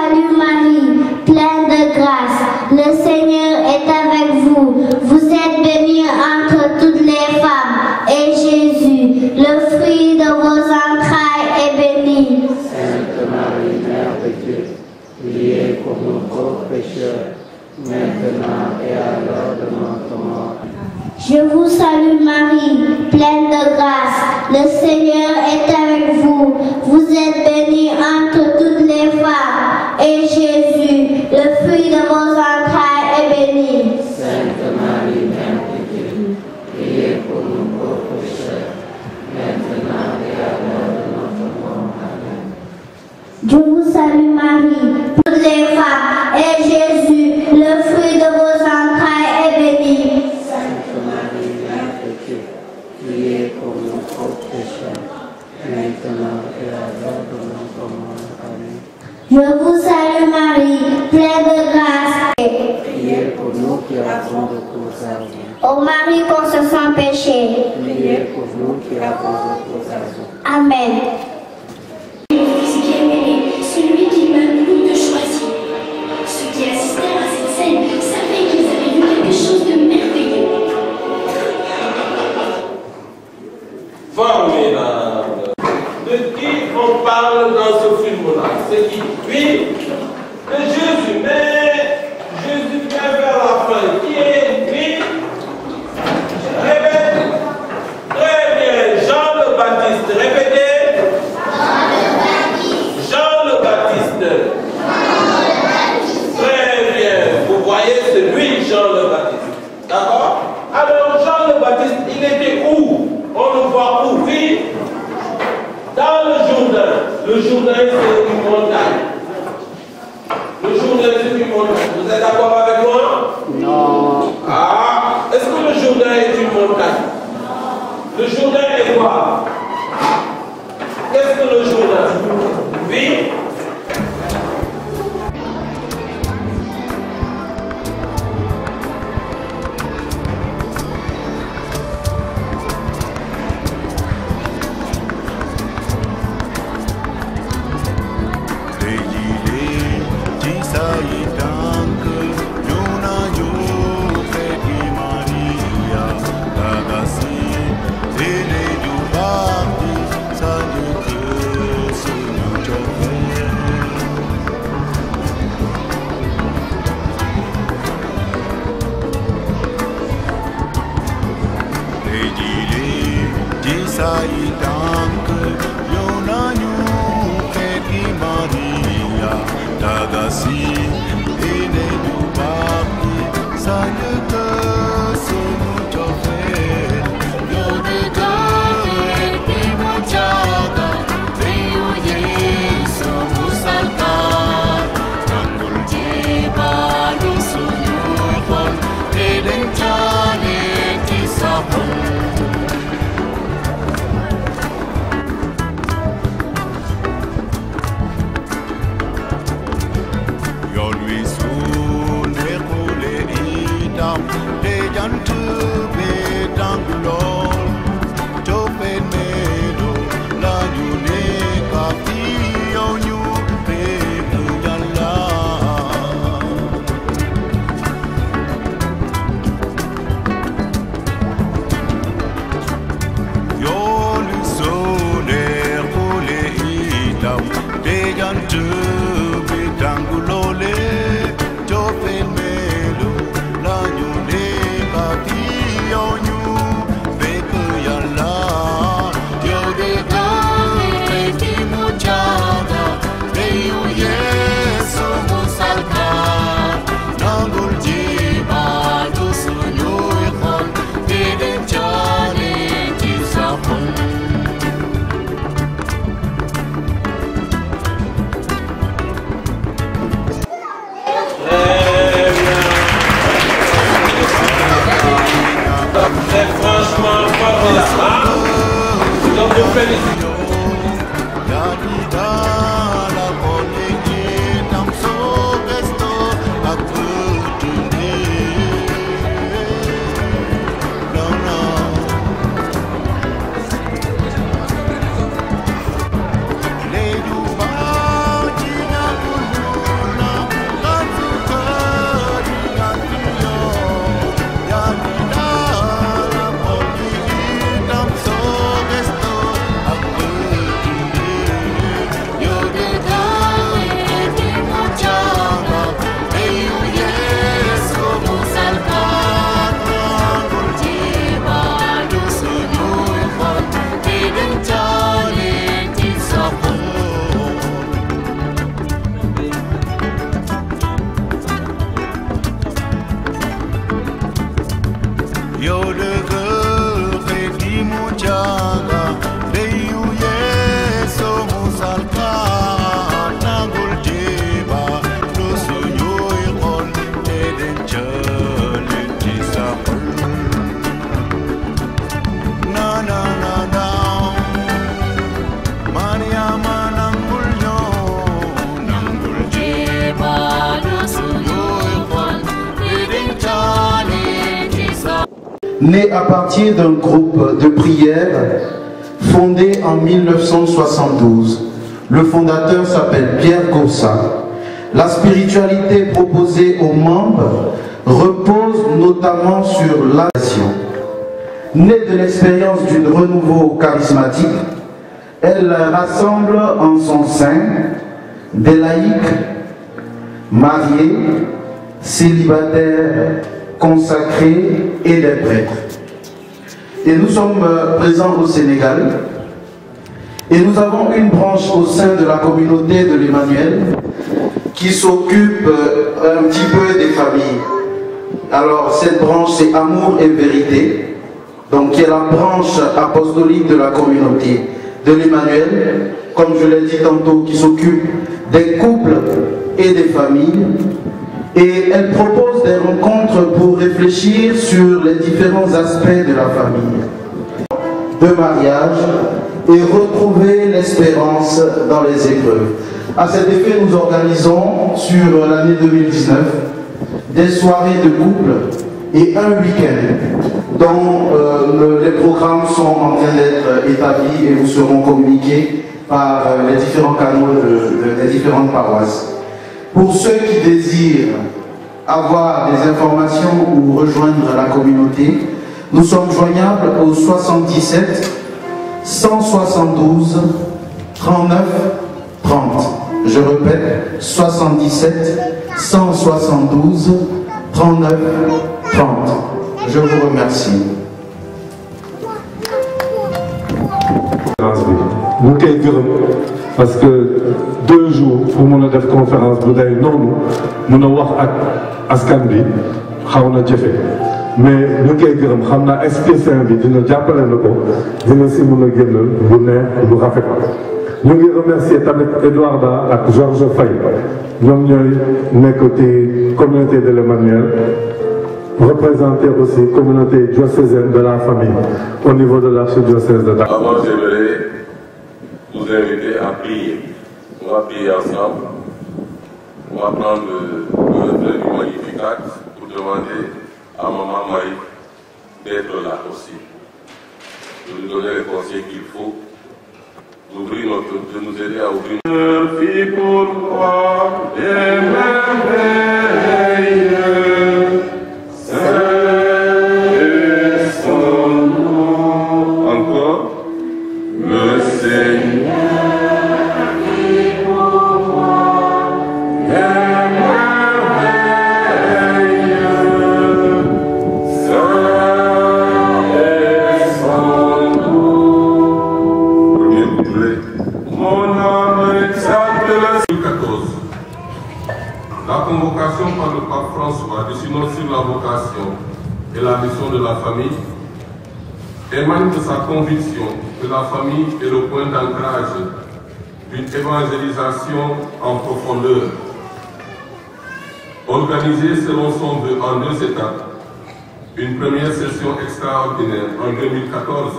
salue Marie, pleine de grâce. Le Seigneur est avec vous. Vous êtes bénie entre toutes les femmes. Et Jésus, le fruit de vos entrailles, est béni. Sainte Marie, Mère de Dieu, priez pour nous pauvres pécheurs, maintenant et à l'heure de notre mort. Je vous salue Marie, pleine de grâce. Le Seigneur est avec vous. Vous êtes bénie entre toutes les femmes. Et Jésus, le fruit de vos entrailles, est béni. Sainte Marie, Mère de Dieu, priez pour nous pauvres pécheurs, maintenant et à l'heure de notre mort. Amen. Je vous salue Marie, toutes les femmes. Et Jésus, le fruit de vos entrailles, est béni. Sainte Marie, Mère de Dieu, priez pour nous pauvres pécheurs, maintenant et à l'heure de notre mort. Amen. Je vous salue Marie, pleine de grâce. Priez pour nous qui avons recours à vous. Ô Marie conçue sans péché. Priez pour nous qui avons recours à vous. Amen. Fils bien-aimé, celui qui m'a nous de choisir. Ceux qui assistèrent à cette scène savaient qu'ils avaient vu quelque chose de merveilleux. Formidable. De qui on parle dans ce film-là? C'est qui? Oui, de Jésus. Mais Jésus vient vers la fin. Qui est lui? Répète. Très bien. Jean le Baptiste. Répétez. Jean le Baptiste. Très bien. Vous voyez, c'est lui, Jean le Baptiste. D'accord? Alors, Jean le Baptiste, il était où? On le voit où? Oui. Dans le Jourdain. Le Jourdain, c'est une montagne. Le Jourdain, c'est une montagne. Vous êtes d'accord avec moi? Non. Ah, est-ce que le Jourdain est une montagne? Le Jourdain est quoi? Qu'est-ce que le Jourdain? Oui? Né à partir d'un groupe de prière fondé en 1972. Le fondateur s'appelle Pierre Gossa. La spiritualité proposée aux membres repose notamment sur l'action. Née de l'expérience d'une renouveau charismatique, elle rassemble en son sein des laïcs, mariés, célibataires, consacrés et des prêtres. Et nous sommes présents au Sénégal et nous avons une branche au sein de la communauté de l'Emmanuel qui s'occupe un petit peu des familles. Alors cette branche c'est Amour et Vérité, donc qui est la branche apostolique de la communauté de l'Emmanuel, comme je l'ai dit tantôt, qui s'occupe des couples et des familles. Et elle propose des rencontres pour réfléchir sur les différents aspects de la famille, de mariage et retrouver l'espérance dans les épreuves. À cet effet, nous organisons sur l'année 2019 des soirées de couple et un week-end dont les programmes sont en train d'être établis et vous seront communiqués par les différents canaux des différentes paroisses. Pour ceux qui désirent avoir des informations ou rejoindre la communauté, nous sommes joignables au 77 172 39 30. Je répète, 77 172 39 30. Je vous remercie. Parce que 2 jours pour mon def conférence bu day noonu mun a wax ak askan bi xaw na jafe mais ñu koy gërëm xam naa SPCN bi dina jàppale na ko dina si mun a génn bu neex bu rafet. ñu ngi remercier tamit Edouard Ba ak Georges Faye ñoom ñooy nekk ci communauté de l'Emmanuel, représenter aussi communauté diocésaine de la famille au niveau de l'archidiocèse de Dakar. Avant, j'aimerais vous inviter à prier. On va prier ensemble. On va prendre le reflet du Magnificat pour demander à Maman Marie d'être là aussi. De nous donner les conseils qu'il faut, de nous aider à ouvrir. Fille pour moi, des merveilles, Saint est son nom. Encore, le Seigneur. La convocation par le pape François du synode sur la vocation et la mission de la famille émane de sa conviction que la famille est le point d'ancrage d'une évangélisation en profondeur. Organisée selon son vœu en 2 étapes, une première session extraordinaire en 2014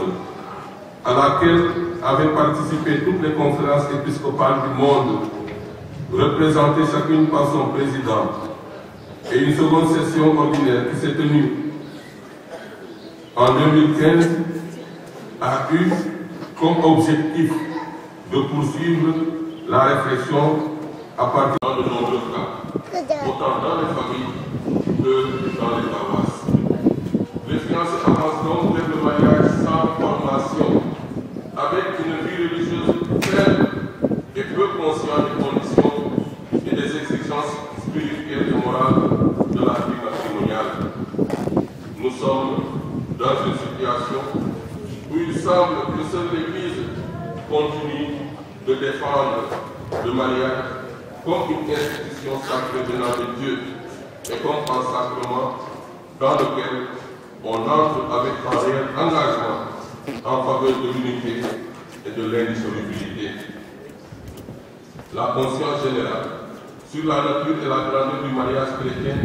à laquelle avaient participé toutes les conférences épiscopales du monde, représentées chacune par son président, et une seconde session ordinaire qui s'est tenue en 2015 a eu comme objectif de poursuivre la réflexion à partir de nombreux cas, autant dans les familles que dans les paroisses. Les fiancés avancent donc vers le mariage sans formation, avec une vie religieuse faible et peu consciente des conditions et des exigences spirituelles et morales de la vie matrimoniale. Nous sommes dans une situation où il semble que seule l'Église continue de défendre le mariage comme une institution sacrée venant de Dieu et comme un sacrement dans lequel on entre avec un réel engagement en faveur de l'unité et de l'indissolubilité. La conscience générale sur la nature et la grandeur du mariage chrétien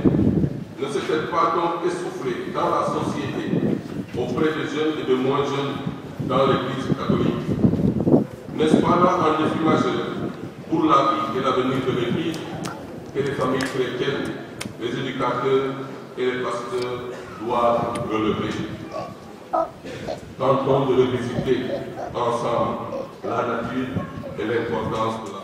ne se fait pas donc essouffler dans la société auprès de jeunes et de moins jeunes dans l'Église catholique. N'est-ce pas là un défi majeur pour la vie et l'avenir de l'Église que les familles chrétiennes, les éducateurs et les pasteurs doivent relever? Tentons de revisiter ensemble la nature et l'importance de la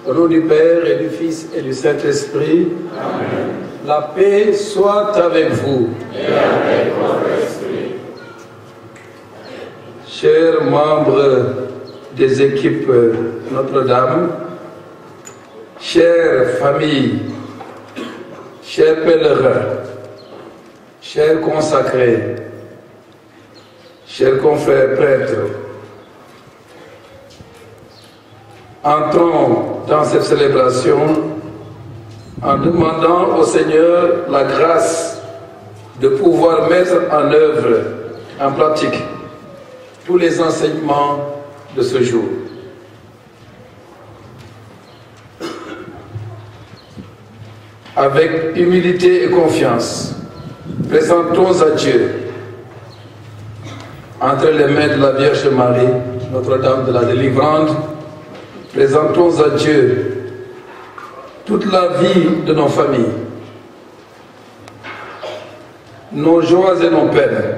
Au nom du Père et du Fils et du Saint-Esprit, la paix soit avec vous. Et avec votre esprit. Chers membres des équipes Notre-Dame, chères familles, chers pèlerins, chers consacrés, chers confrères prêtres, entrons dans cette célébration en demandant au Seigneur la grâce de pouvoir mettre en œuvre, en pratique, tous les enseignements de ce jour. Avec humilité et confiance, présentons à Dieu, entre les mains de la Vierge Marie, Notre-Dame de la Délivrance, présentons à Dieu toute la vie de nos familles, nos joies et nos peines,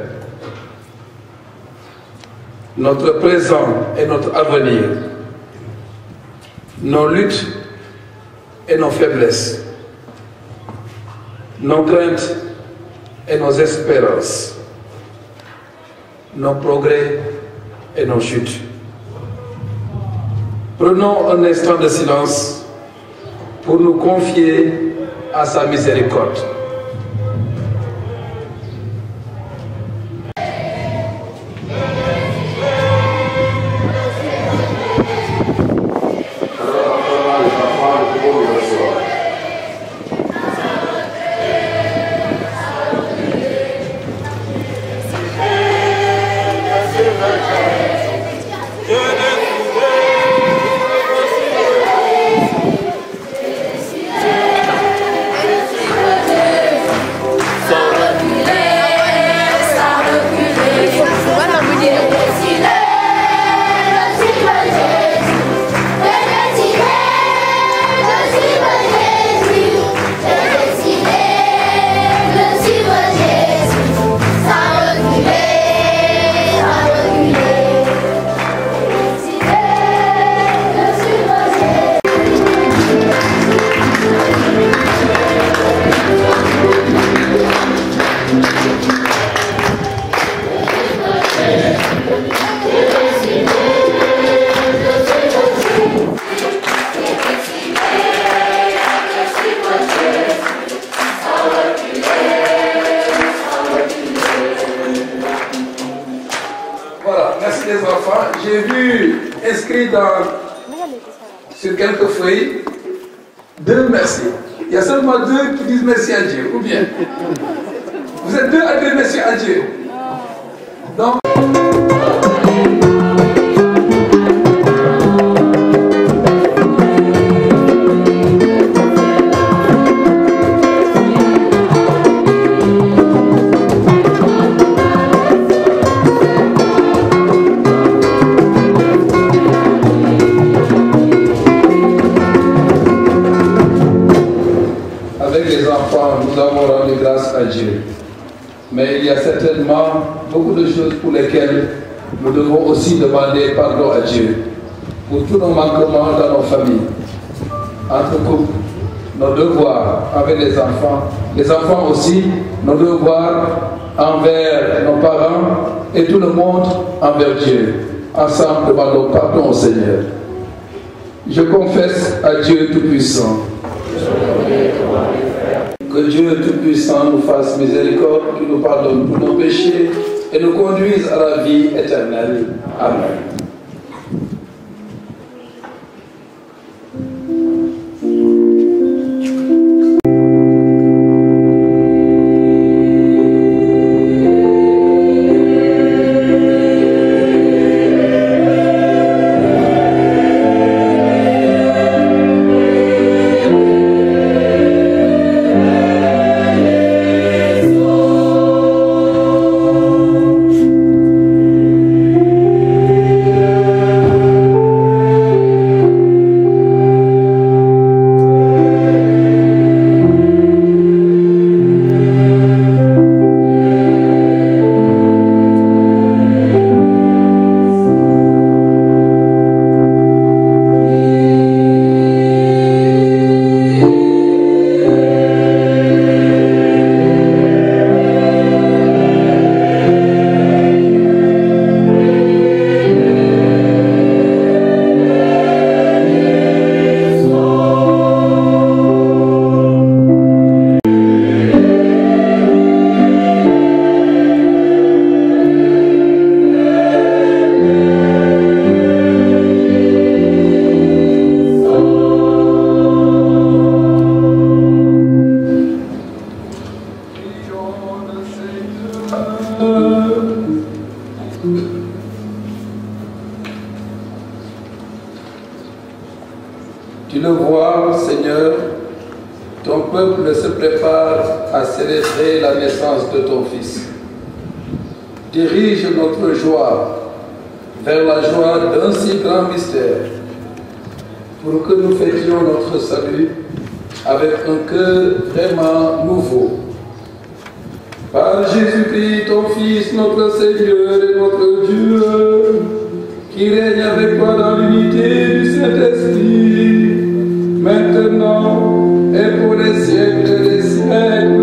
notre présent et notre avenir, nos luttes et nos faiblesses, nos craintes et nos espérances, nos progrès et nos chutes. Prenons un instant de silence pour nous confier à sa miséricorde. Amen. enfants, j'ai vu inscrit sur quelques feuilles 2 merci. Il y a seulement 2 qui disent merci à Dieu, ou bien vous êtes 2 à dire merci à Dieu. Donc, nous avons rendu grâce à Dieu. Mais il y a certainement beaucoup de choses pour lesquelles nous devons aussi demander pardon à Dieu. Pour tous nos manquements dans nos familles, entre couples, nos devoirs envers les enfants aussi, nos devoirs envers nos parents et tout le monde envers Dieu. Ensemble, demandons pardon au Seigneur. Je confesse à Dieu Tout-Puissant. Que Dieu Tout-Puissant nous fasse miséricorde, qu'il nous pardonne tous nos péchés et nous conduise à la vie éternelle. Amen. Tu le vois, Seigneur, ton peuple se prépare à célébrer la naissance de ton Fils. Dirige notre joie vers la joie d'un si grand mystère, pour que nous fêtions notre salut avec un cœur vraiment nouveau. Par Jésus-Christ, ton Fils, notre Seigneur et notre Dieu, qui règne avec toi dans l'unité du Saint-Esprit, maintenant et pour les siècles des siècles.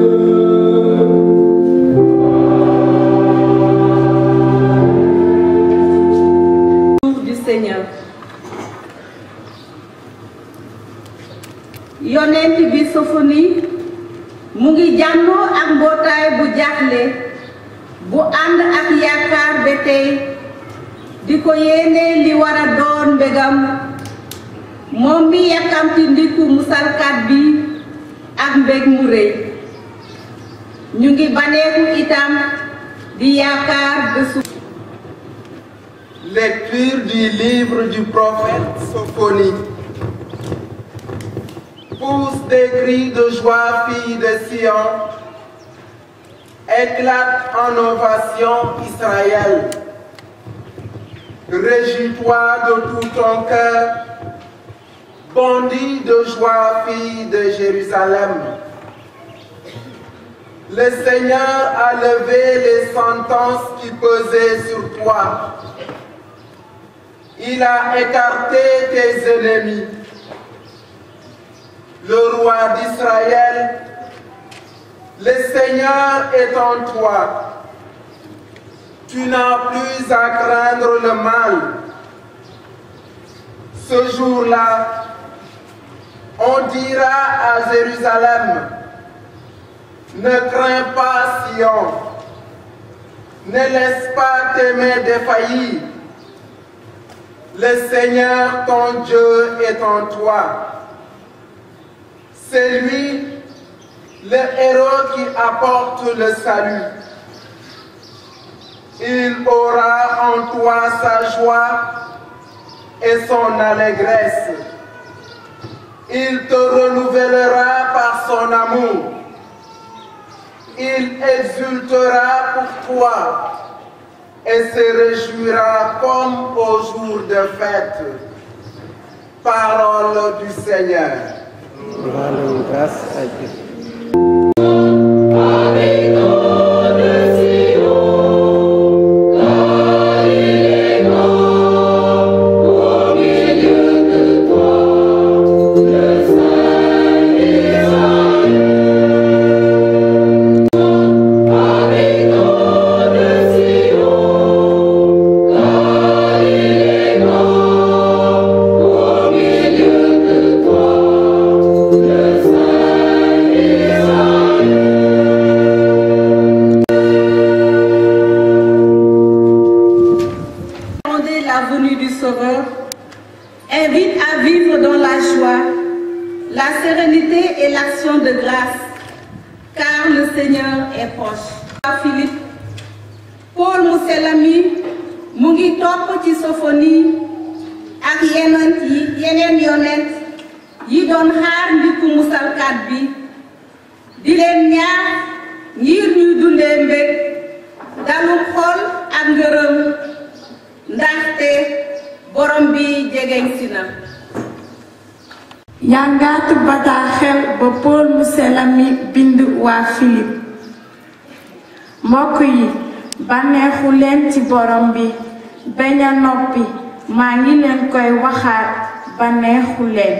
Du Seigneur. Yonent bi Sophonie mu ngi jànnoo ak mbootaay bu jaaxle bu ànd ak yaakaar ba tey di ko yéene li war a doon mbégam moom mi yàkkamti ndiku musalkat bi ak mbég mu rëy ñu ngi baneeku itam di yaakaar bésu. Lecture du livre du prophète Sophonie. Pousse des cris de joie, fille de Sion, éclate en ovation Israël. Réjouis-toi de tout ton cœur, bondis de joie, fille de Jérusalem. Le Seigneur a levé les sentences qui pesaient sur toi. Il a écarté tes ennemis. Le roi d'Israël, le Seigneur est en toi. Tu n'as plus à craindre le mal. Ce jour-là, on dira à Jérusalem, ne crains pas Sion, ne laisse pas tes mains défaillir. Le Seigneur ton Dieu est en toi. C'est lui, le héros qui apporte le salut. Il aura en toi sa joie et son allégresse. Il te renouvellera par son amour. Il exultera pour toi et se réjouira comme au jour de fête. Parole du Seigneur. Grâce à Dieu. Invite à vivre dans la joie, la sérénité et l'action de grâce, car le Seigneur est proche. Philippe, Paul Mousselami, mu ngi topp ci Sophonie ak yeneen yonent yi doon xaar ndikku musalkat bi di leen ñaax ngir ñuy dundee mbég dalum xol ak ngërëm ndaxte borom bi jegeñ si na. Yàngaatu bataaxel ba Paul Mousselami bind waa Philippe. mbokk yi bànneexu leen ci borom bi bañ a noppi maa ngi leen koy waxaat bànneexu leen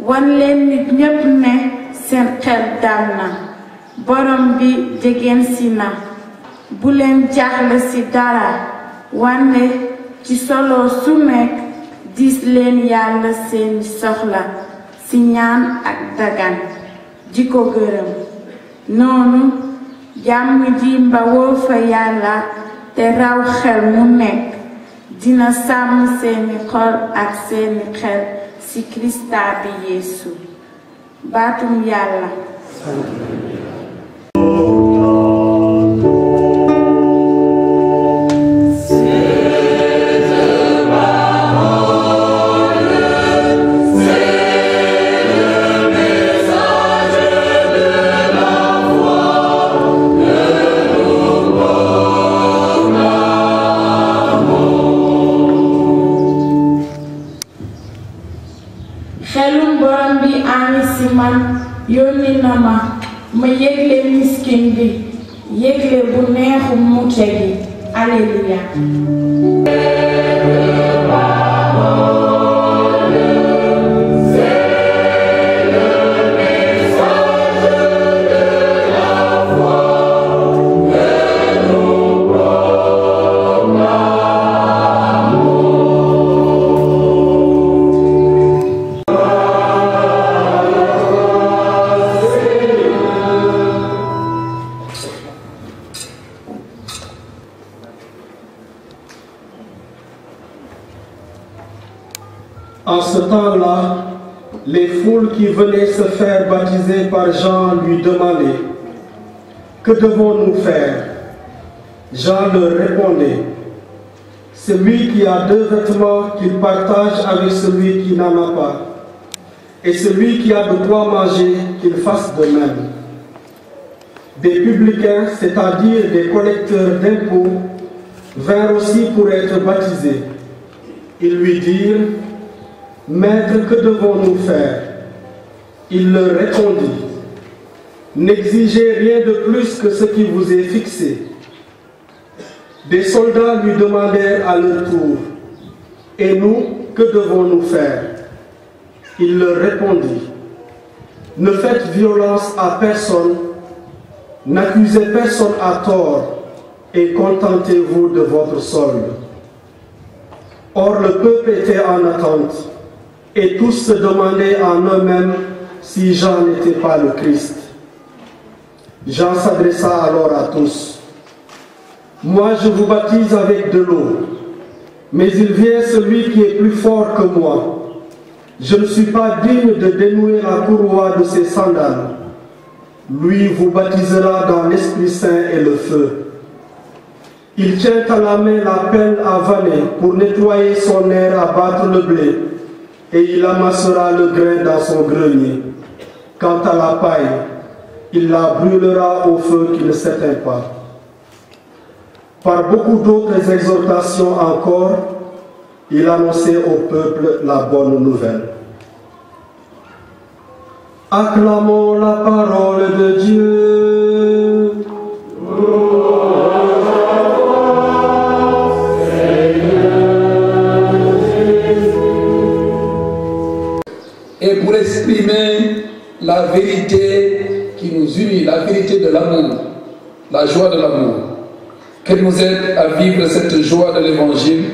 wan leen nit ñépp ne seen xel dal na borom bi jegeen si na bu leen jaaxle ci dara wante ci solo su nekk diis leen yàlla seeni soxla ci ñaan ak dagan ji ko gërëm noonu jàmm ji mbawoo fa yàlla te raw xel mu nekk dina sàmm seeni xol ak seeni xel ci Krista bi Yeesu baatum yàlla. xelum borom bi ami si man yónni na ma yégle miskin bi yégle bu neexu mucce gi Alléluia. En ce temps-là, les foules qui venaient se faire baptiser par Jean lui demandaient « Que devons-nous faire ?» Jean leur répondait « Celui qui a 2 vêtements qu'il partage avec celui qui n'en a pas, et celui qui a de quoi manger qu'il fasse de même. » Des publicains, c'est-à-dire des collecteurs d'impôts, vinrent aussi pour être baptisés. Ils lui dirent « Maître, que devons-nous faire ?» Il leur répondit « N'exigez rien de plus que ce qui vous est fixé. » Des soldats lui demandèrent à leur tour « Et nous, que devons-nous faire ?» Il leur répondit « Ne faites violence à personne, n'accusez personne à tort et contentez-vous de votre solde. » Or le peuple était en attente. Et tous se demandaient en eux-mêmes si Jean n'était pas le Christ. Jean s'adressa alors à tous. « Moi je vous baptise avec de l'eau, mais il vient celui qui est plus fort que moi. Je ne suis pas digne de dénouer la courroie de ses sandales. Lui vous baptisera dans l'Esprit Saint et le feu. Il tient à la main la pelle à vanner pour nettoyer son air à battre le blé, et il amassera le grain dans son grenier. Quant à la paille, il la brûlera au feu qui ne s'éteint pas. Par beaucoup d'autres exhortations encore, il annonçait au peuple la bonne nouvelle. Acclamons la parole de Dieu. Et pour exprimer la vérité qui nous unit, la vérité de l'amour, la joie de l'amour, qu'elle nous aide à vivre cette joie de l'Évangile,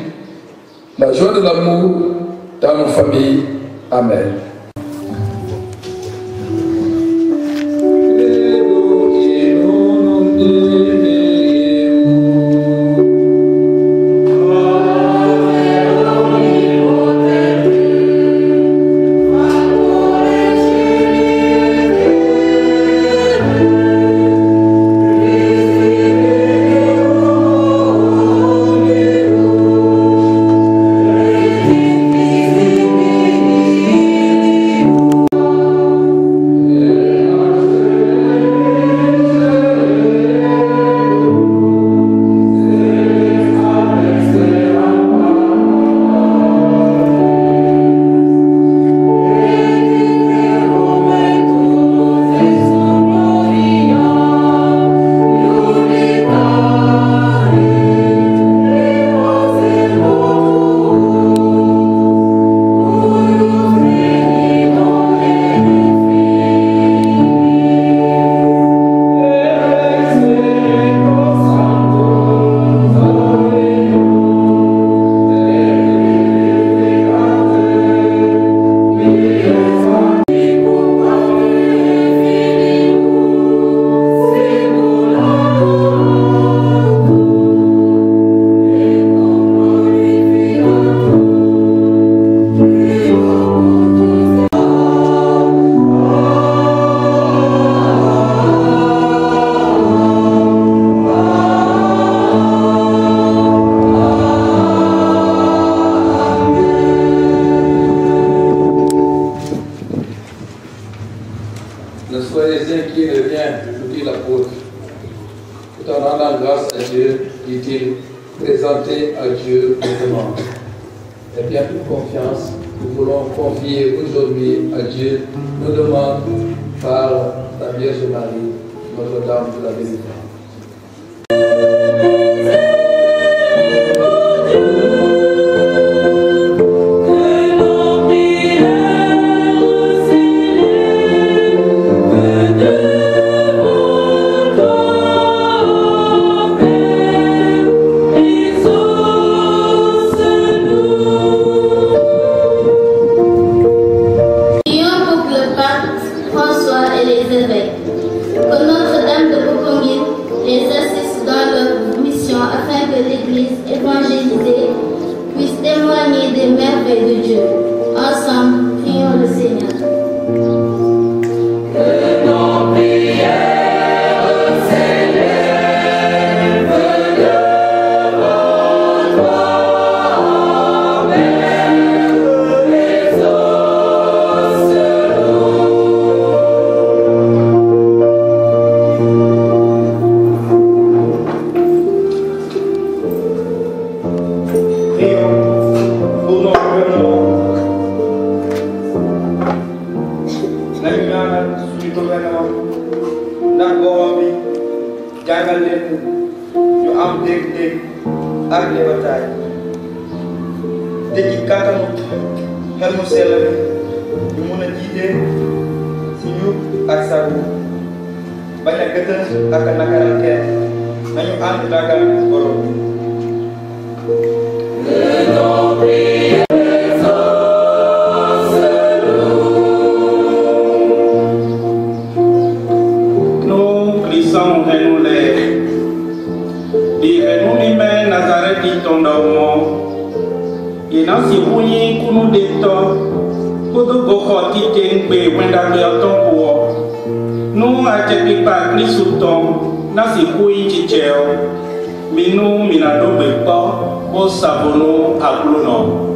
la joie de l'amour dans nos familles. Amen. Ne soyez inquiets de rien, nous dit l'apôtre. Tout en rendant grâce à Dieu, dit-il, présentez à Dieu vos demandes. Et bien toute confiance, nous voulons confier aujourd'hui à Dieu nos demandes par la Vierge Marie, Notre-Dame de la Délivrance. Que Notre-Dame de Bocomil les assiste dans leur mission afin que l'Église évangélisée puisse témoigner des merveilles de Dieu. Ensemble, prions le Seigneur. Que nos prières s'élèvent devant toi, Père, jàngal leen ñu am dégg-dégg ak lebataay te ci kàttanu xel mu sell ñu mun a jiite si ñu ak sago bañ a gëtën ak a nakaral kenn nañu ànd ragal borom bi. Di renunime Nazareti tondaumo Et dans ces moyens que nous détons, pour nous goûter des bébés, nous avons pas pris sous ton, dans ces moyens qui sont, mais nous n'avons pas pour savonner à Blounon.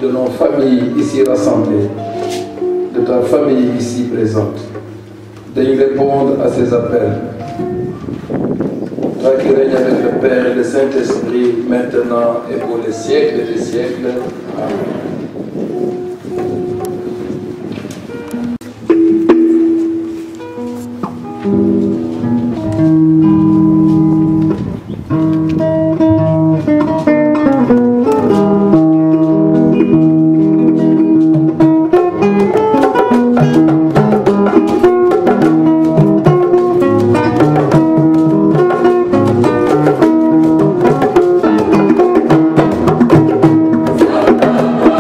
De nos familles ici rassemblées, de ta famille ici présente, de répondre à ces appels. Toi qui règnes avec le Père et le Saint-Esprit, maintenant et pour les siècles des siècles. Amen. Santa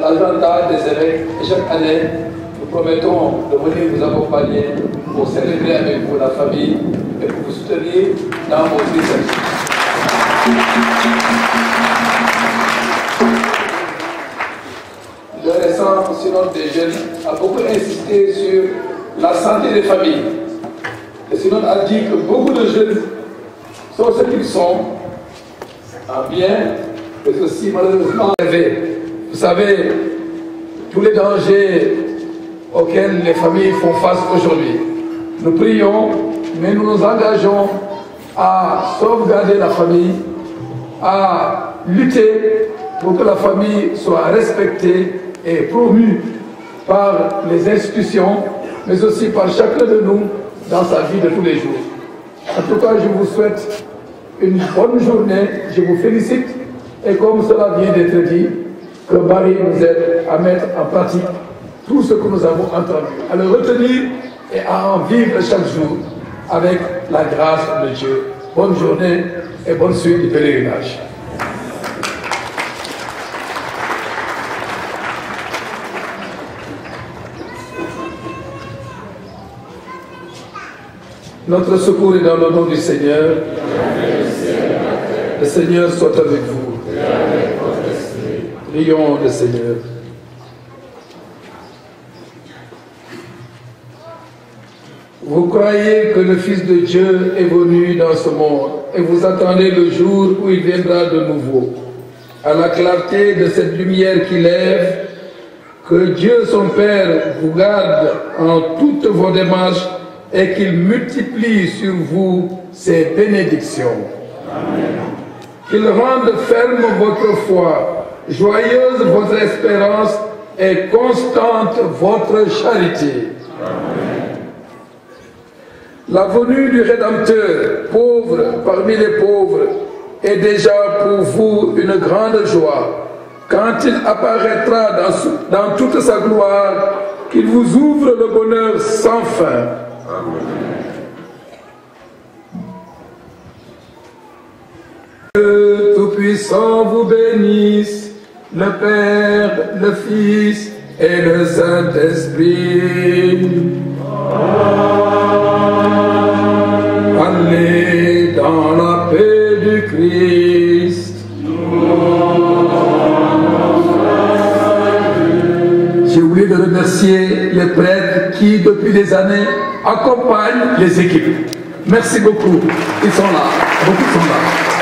l'agenda des évêques, et chaque année, nous promettons de venir vous accompagner pour célébrer avec vous la famille et pour vous soutenir dans vos initiatives. Le récent synode des jeunes a beaucoup insisté sur la santé des familles. Le synode a dit que beaucoup de jeunes sont ce qu'ils sont, en bien, mais aussi malheureusement rêvés. Vous savez, tous les dangers auxquels les familles font face aujourd'hui. Nous prions, mais nous nous engageons à sauvegarder la famille, à lutter pour que la famille soit respectée et promue par les institutions, mais aussi par chacun de nous dans sa vie de tous les jours. En tout cas, je vous souhaite une bonne journée, je vous félicite, et comme cela vient d'être dit, que Marie nous aide à mettre en pratique tout ce que nous avons entendu, à le retenir et à en vivre chaque jour avec la grâce de Dieu. Bonne journée et bonne suite du pèlerinage. Notre secours est dans le nom du Seigneur. Le Seigneur soit avec vous. Prions le Seigneur. Vous croyez que le Fils de Dieu est venu dans ce monde et vous attendez le jour où il viendra de nouveau. À la clarté de cette lumière qui lève, que Dieu son Père vous garde en toutes vos démarches et qu'il multiplie sur vous ses bénédictions. Amen. Qu'il rende ferme votre foi, joyeuse votre espérance et constante votre charité. Amen. La venue du Rédempteur, pauvre parmi les pauvres, est déjà pour vous une grande joie. Quand il apparaîtra dans toute sa gloire, qu'il vous ouvre le bonheur sans fin. Que Tout-Puissant vous bénisse, le Père, le Fils et le Saint-Esprit. Allez dans la paix du Christ. J'ai oublié de remercier les prêtres qui, depuis des années, accompagnent les équipes. Merci beaucoup. Ils sont là. Beaucoup sont là.